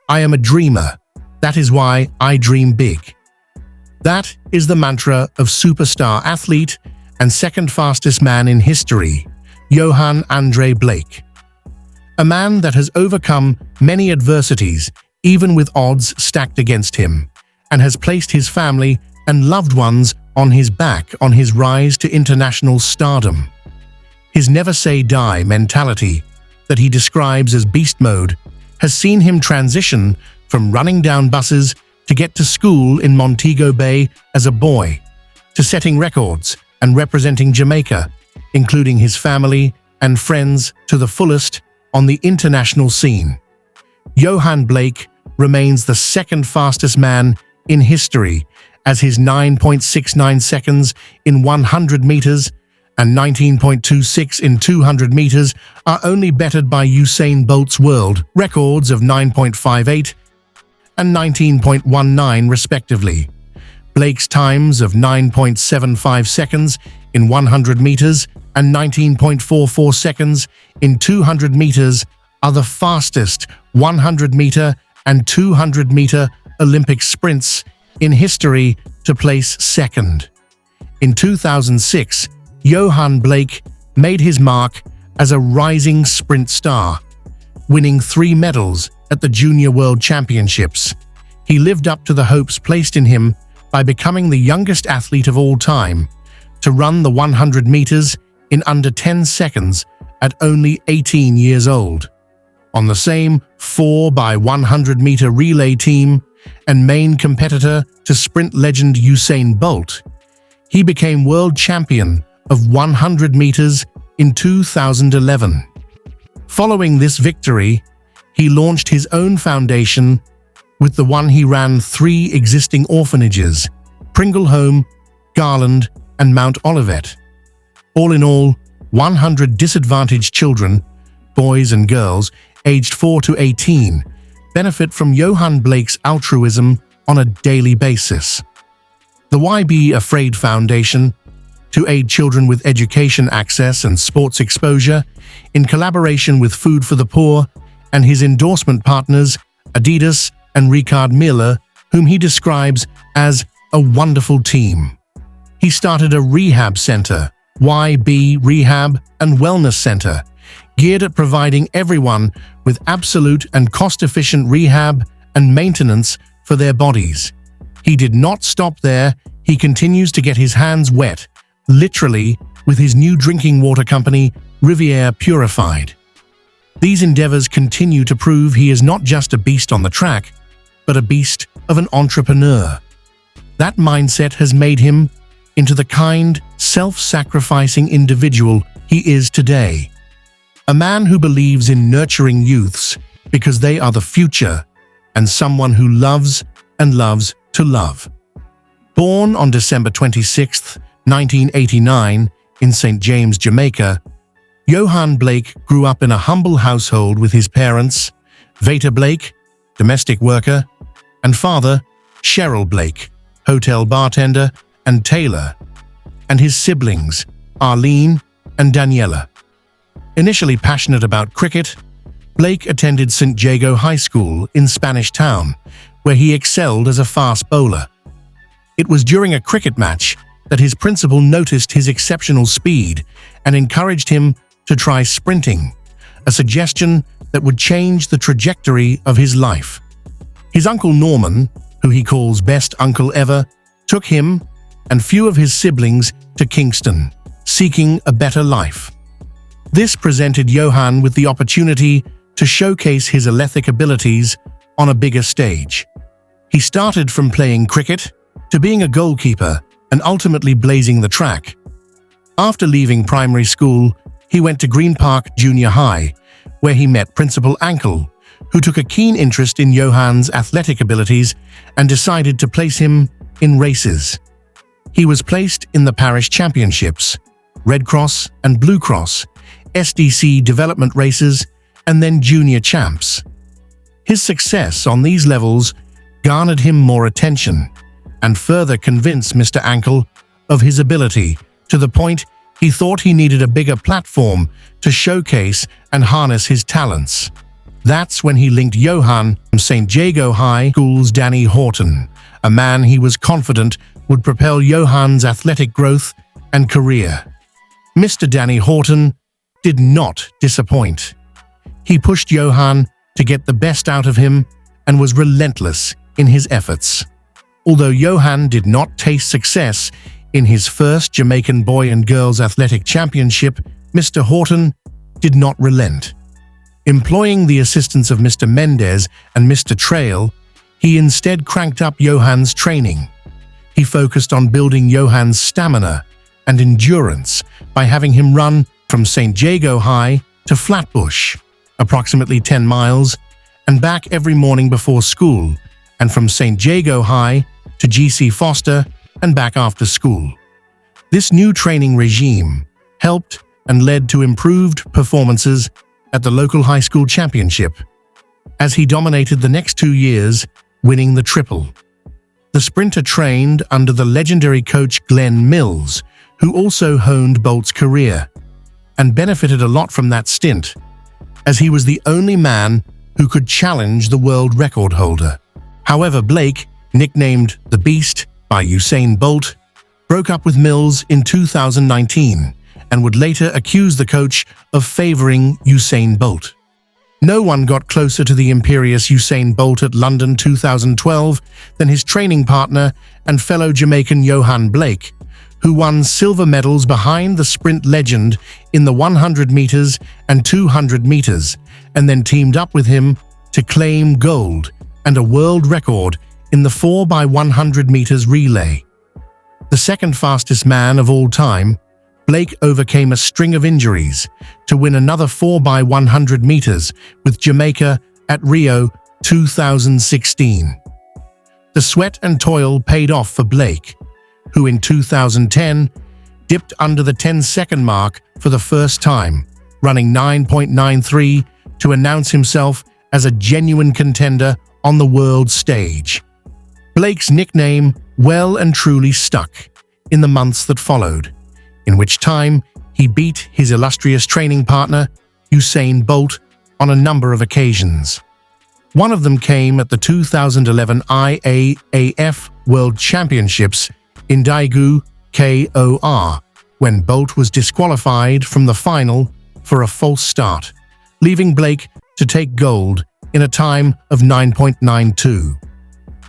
I am a dreamer. That is why I dream big. That is the mantra of superstar athlete and second fastest man in history, Yohan Blake. A man that has overcome many adversities, even with odds stacked against him, and has placed his family and loved ones on his back on his rise to international stardom. His never-say-die mentality, that he describes as beast mode, has seen him transition from running down buses to get to school in Montego Bay as a boy, to setting records and representing Jamaica, including his family and friends to the fullest on the international scene. Yohan Blake remains the second fastest man in history, as his 9.69 seconds in 100 meters and 19.26 in 200 meters are only bettered by Usain Bolt's world records of 9.58 and 19.19 respectively. Blake's times of 9.75 seconds in 100 meters and 19.44 seconds in 200 meters are the fastest 100-meter and 200-meter Olympic sprints in history to place second. In 2006, Yohan Blake made his mark as a rising sprint star, winning 3 medals at the Junior World Championships. He lived up to the hopes placed in him by becoming the youngest athlete of all time to run the 100 meters in under 10 seconds at only 18 years old. On the same 4x100-meter relay team and main competitor to sprint legend Usain Bolt, he became world champion of 100 meters in 2011. Following this victory, he launched his own foundation. With the one he ran 3 existing orphanages, Pringle Home, Garland, and Mount Olivet. All in all, 100 disadvantaged children, boys and girls, aged 4 to 18, benefit from Yohan Blake's altruism on a daily basis. The Why Be Afraid Foundation, to aid children with education access and sports exposure, in collaboration with Food for the Poor and his endorsement partners, Adidas and Ricard Miller, whom he describes as a wonderful team. He started a rehab center, YB Rehab and Wellness Center, geared at providing everyone with absolute and cost-efficient rehab and maintenance for their bodies. He did not stop there. He continues to get his hands wet, literally, with his new drinking water company, Riviere Purified. These endeavors continue to prove he is not just a beast on the track, but a beast of an entrepreneur. That mindset has made him into the kind, self-sacrificing individual he is today. A man who believes in nurturing youths because they are the future, and someone who loves and loves to love. Born on December 26, 1989, in St. James, Jamaica, Yohan Blake grew up in a humble household with his parents, Veta Blake, domestic worker, and father, Cheryl Blake, hotel bartender and tailor, and his siblings, Arlene and Daniela. Initially passionate about cricket, Blake attended St. Jago High School in Spanish Town, where he excelled as a fast bowler. It was during a cricket match that his principal noticed his exceptional speed and encouraged him to try sprinting, a suggestion that would change the trajectory of his life. His uncle Norman, who he calls best uncle ever, took him and few of his siblings to Kingston, seeking a better life. This presented Yohan with the opportunity to showcase his athletic abilities on a bigger stage. He started from playing cricket to being a goalkeeper and ultimately blazing the track. After leaving primary school, he went to Green Park Junior High, where he met Principal Ankle, who took a keen interest in Yohan's athletic abilities and decided to place him in races. He was placed in the parish championships, Red Cross and Blue Cross, SDC development races, and then junior champs. His success on these levels garnered him more attention and further convinced Mr. Ankle of his ability, to the point he thought he needed a bigger platform to showcase and harness his talents. That's when he linked Yohan from St. Jago High School's Danny Horton, a man he was confident would propel Yohan's athletic growth and career. Mr. Danny Horton did not disappoint. He pushed Yohan to get the best out of him and was relentless in his efforts. Although Yohan did not taste success in his first Jamaican Boy and Girls Athletic Championship, Mr. Horton did not relent. Employing the assistance of Mr. Mendez and Mr. Trail, he instead cranked up Yohan's training. He focused on building Yohan's stamina and endurance by having him run from St. Jago High to Flatbush, approximately 10 miles, and back every morning before school, and from St. Jago High to G.C. Foster and back after school. This new training regime helped and led to improved performances at the local high school championship, as he dominated the next 2 years, winning the triple. The sprinter trained under the legendary coach Glenn Mills, who also honed Bolt's career, and benefited a lot from that stint, as he was the only man who could challenge the world record holder. However, Blake, nicknamed the Beast by Usain Bolt, broke up with Mills in 2019 and would later accuse the coach of favoring Usain Bolt. No one got closer to the imperious Usain Bolt at London 2012 than his training partner and fellow Jamaican Yohan Blake, who won silver medals behind the sprint legend in the 100 meters and 200 meters, and then teamed up with him to claim gold and a world record in the 4x100 meters relay. The second fastest man of all time, Blake overcame a string of injuries to win another 4x100 meters with Jamaica at Rio 2016. The sweat and toil paid off for Blake, who in 2010 dipped under the 10-second mark for the first time, running 9.93 to announce himself as a genuine contender on the world stage. Blake's nickname well and truly stuck in the months that followed, in which time he beat his illustrious training partner, Usain Bolt, on a number of occasions. One of them came at the 2011 IAAF World Championships in Daegu, KOR, when Bolt was disqualified from the final for a false start, leaving Blake to take gold in a time of 9.92.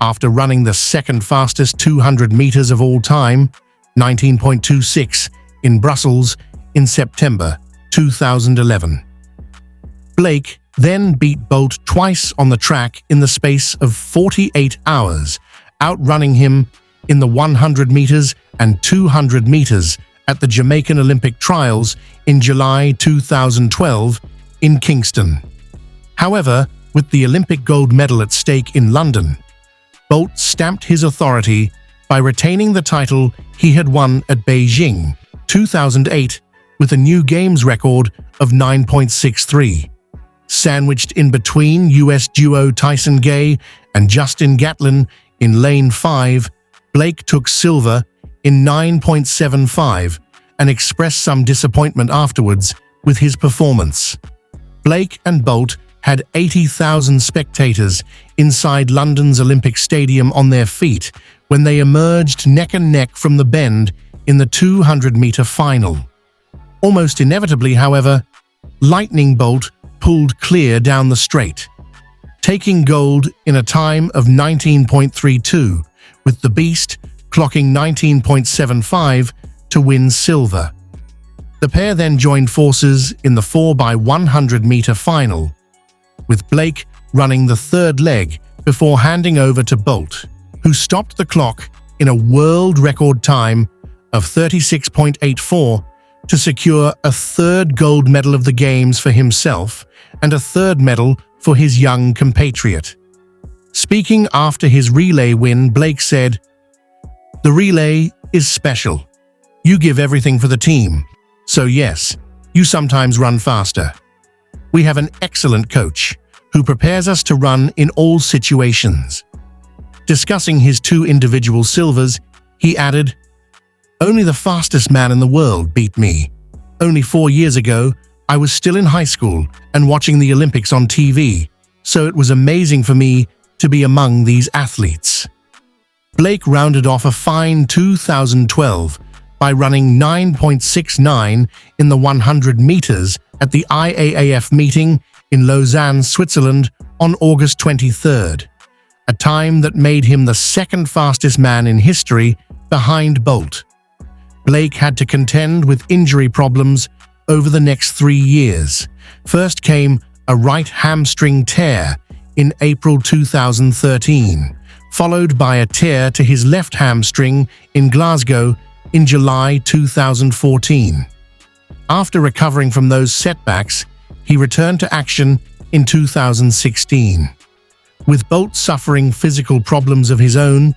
After running the second fastest 200 meters of all time, 19.26, in Brussels in September 2011. Blake then beat Bolt twice on the track in the space of 48 hours, outrunning him in the 100 meters and 200 meters at the Jamaican Olympic Trials in July 2012 in Kingston. However, with the Olympic gold medal at stake in London, Bolt stamped his authority by retaining the title he had won at Beijing 2008 with a new games record of 9.63. Sandwiched in between US duo Tyson Gay and Justin Gatlin in lane 5, Blake took silver in 9.75 and expressed some disappointment afterwards with his performance. Blake and Bolt had 80,000 spectators inside London's Olympic Stadium on their feet when they emerged neck and neck from the bend in the 200-meter final. Almost inevitably, however, Lightning Bolt pulled clear down the straight, taking gold in a time of 19.32, with the Beast clocking 19.75 to win silver. The pair then joined forces in the 4x100-meter final, with Blake running the third leg before handing over to Bolt, who stopped the clock in a world record time of 36.84 to secure a third gold medal of the Games for himself and a third medal for his young compatriot. Speaking after his relay win, Blake said, "The relay is special. You give everything for the team. So yes, you sometimes run faster. We have an excellent coach who prepares us to run in all situations." Discussing his two individual silvers, he added, "Only the fastest man in the world beat me. Only 4 years ago, I was still in high school and watching the Olympics on TV, so it was amazing for me to be among these athletes. Blake rounded off a fine 2012 by running 9.69 in the 100 meters at the IAAF meeting in Lausanne, Switzerland on August 23rd, a time that made him the second fastest man in history behind Bolt. Blake had to contend with injury problems over the next 3 years. First came a right hamstring tear in April 2013, followed by a tear to his left hamstring in Glasgow in July 2014. After recovering from those setbacks, he returned to action in 2016. With Bolt suffering physical problems of his own,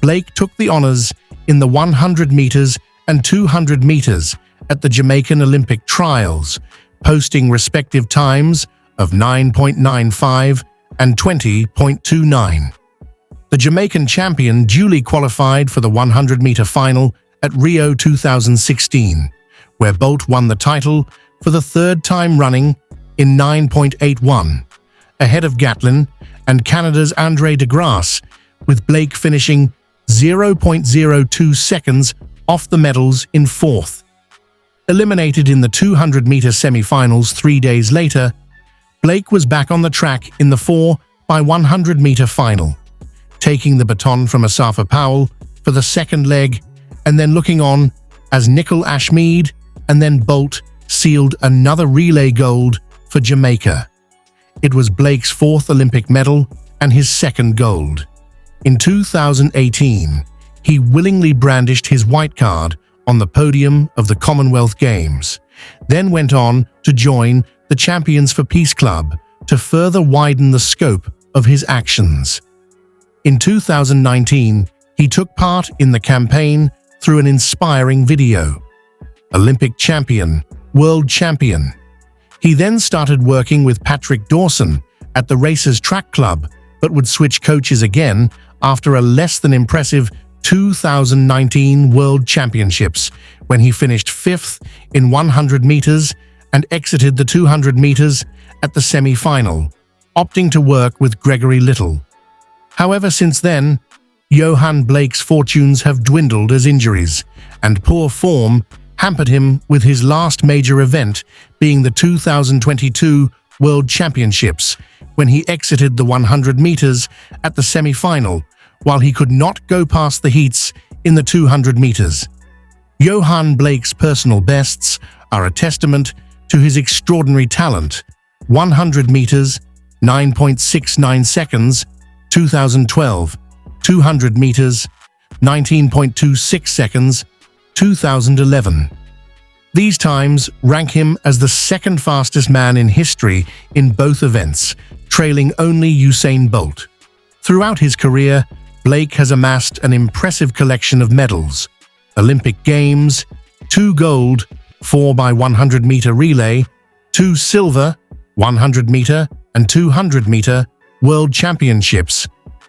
Blake took the honors in the 100 meters and 200 meters at the Jamaican Olympic Trials, posting respective times of 9.95 and 20.29. The Jamaican champion duly qualified for the 100-meter final at Rio 2016, where Bolt won the title for the third time running in 9.81, ahead of Gatlin and Canada's Andre de Grasse, with Blake finishing 0.02 seconds off the medals in fourth. Eliminated in the 200-meter semi-finals 3 days later, Blake was back on the track in the 4x100-meter final, taking the baton from Asafa Powell for the second leg and then looking on as Nickel Ashmead and then Bolt sealed another relay gold for Jamaica. It was Blake's fourth Olympic medal and his second gold. In 2018, he willingly brandished his white card on the podium of the Commonwealth Games, then went on to join the Champions for Peace Club to further widen the scope of his actions. In 2019, he took part in the campaign through an inspiring video. Olympic champion, world champion. He then started working with Patrick Dawson at the Racers Track Club, but would switch coaches again after a less than impressive 2019 World Championships, when he finished fifth in 100 meters and exited the 200 meters at the semi-final, opting to work with Gregory Little. However, since then, Yohan Blake's fortunes have dwindled as injuries and poor form hampered him, with his last major event being the 2022 World Championships, when he exited the 100 meters at the semi-final, while he could not go past the heats in the 200 meters. Yohan Blake's personal bests are a testament to his extraordinary talent. 100 meters, 9.69 seconds, 2012. 200 meters, 19.26 seconds, 2011. These times rank him as the second fastest man in history in both events, trailing only Usain Bolt. Throughout his career, Blake has amassed an impressive collection of medals: Olympic Games, 2 gold, 4x100-meter relay, 2 silver, 100-meter and 200-meter World Championships,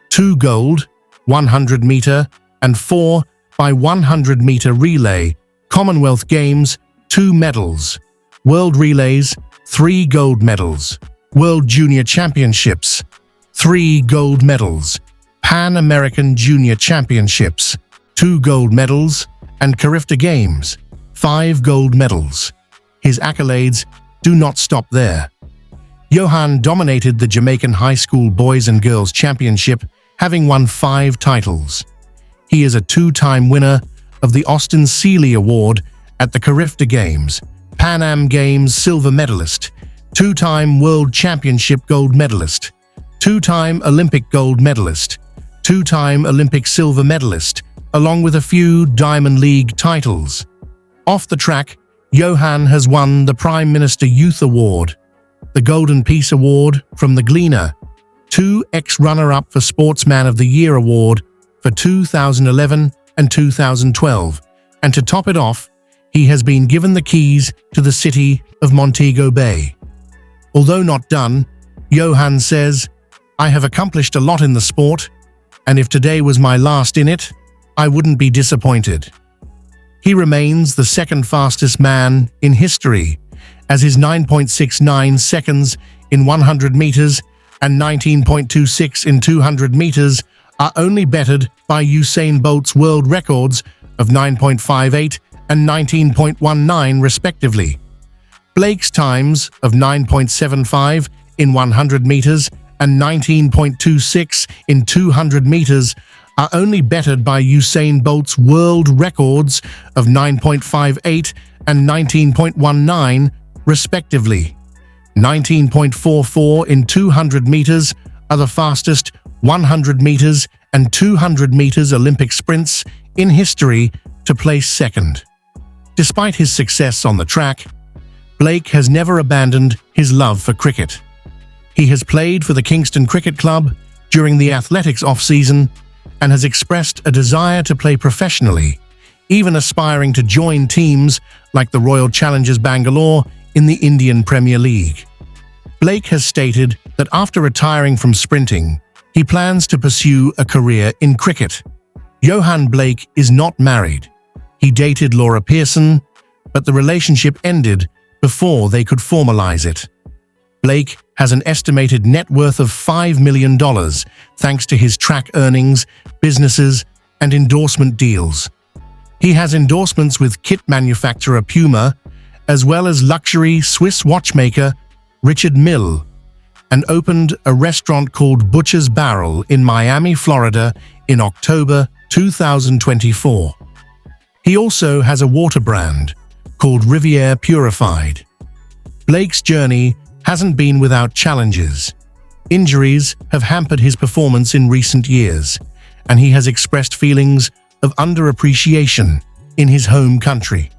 2 gold, 100-meter and 4x100-meter relay, Commonwealth Games, 2 medals, World Relays, 3 gold medals, World Junior Championships, 3 gold medals, Pan American Junior Championships, 2 gold medals, and Carifta Games, 5 gold medals. His accolades do not stop there. Yohan dominated the Jamaican High School Boys and Girls Championship, having won 5 titles. He is a 2-time winner of the Austin Seeley Award at the Carifta Games, Pan Am Games silver medalist, 2-time World Championship gold medalist, 2-time Olympic gold medalist, 2-time Olympic silver medalist, along with a few Diamond League titles. Off the track, Yohan has won the Prime Minister Youth Award, the Golden Peace Award from the Gleaner, 2 ex-runner-up for Sportsman of the Year Award for 2011 and 2012, and to top it off, he has been given the keys to the city of Montego Bay. Although not done, Yohan says, "I have accomplished a lot in the sport, and if today was my last in it, I wouldn't be disappointed." He remains the second fastest man in history as his 9.69 seconds in 100 meters and 19.26 in 200 meters are only bettered by Usain Bolt's world records of 9.58 and 19.19 respectively. Blake's times of 9.75 in 100 meters and 19.26 in 200 meters are only bettered by Usain Bolt's world records of 9.58 and 19.19 respectively. 19.44 in 200 meters are the fastest 100 meters and 200 meters Olympic sprints in history to place second. Despite his success on the track, Blake has never abandoned his love for cricket. He has played for the Kingston Cricket Club during the athletics off-season and has expressed a desire to play professionally, even aspiring to join teams like the Royal Challengers Bangalore in the Indian Premier League. Blake has stated that after retiring from sprinting, he plans to pursue a career in cricket. Yohan Blake is not married. He dated Laura Pearson, but the relationship ended before they could formalize it. Blake has an estimated net worth of $5 million thanks to his track earnings, businesses, and endorsement deals. He has endorsements with kit manufacturer Puma, as well as luxury Swiss watchmaker Richard Mille, and opened a restaurant called Butcher's Barrel in Miami, Florida in October 2024. He also has a water brand called Riviere Purified. Blake's journey hasn't been without challenges. Injuries have hampered his performance in recent years, and he has expressed feelings of underappreciation in his home country.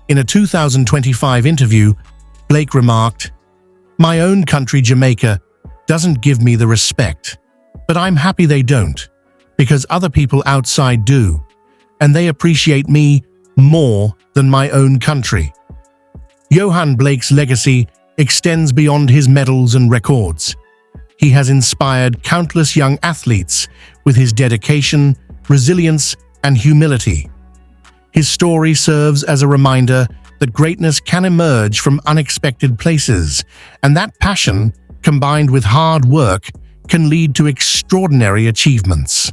In a 2025 interview, Blake remarked, "My own country, Jamaica, doesn't give me the respect, but I'm happy they don't, because other people outside do, and they appreciate me more than my own country." Yohan Blake's legacy extends beyond his medals and records. He has inspired countless young athletes with his dedication, resilience, and humility. His story serves as a reminder that greatness can emerge from unexpected places, and that passion, combined with hard work, can lead to extraordinary achievements.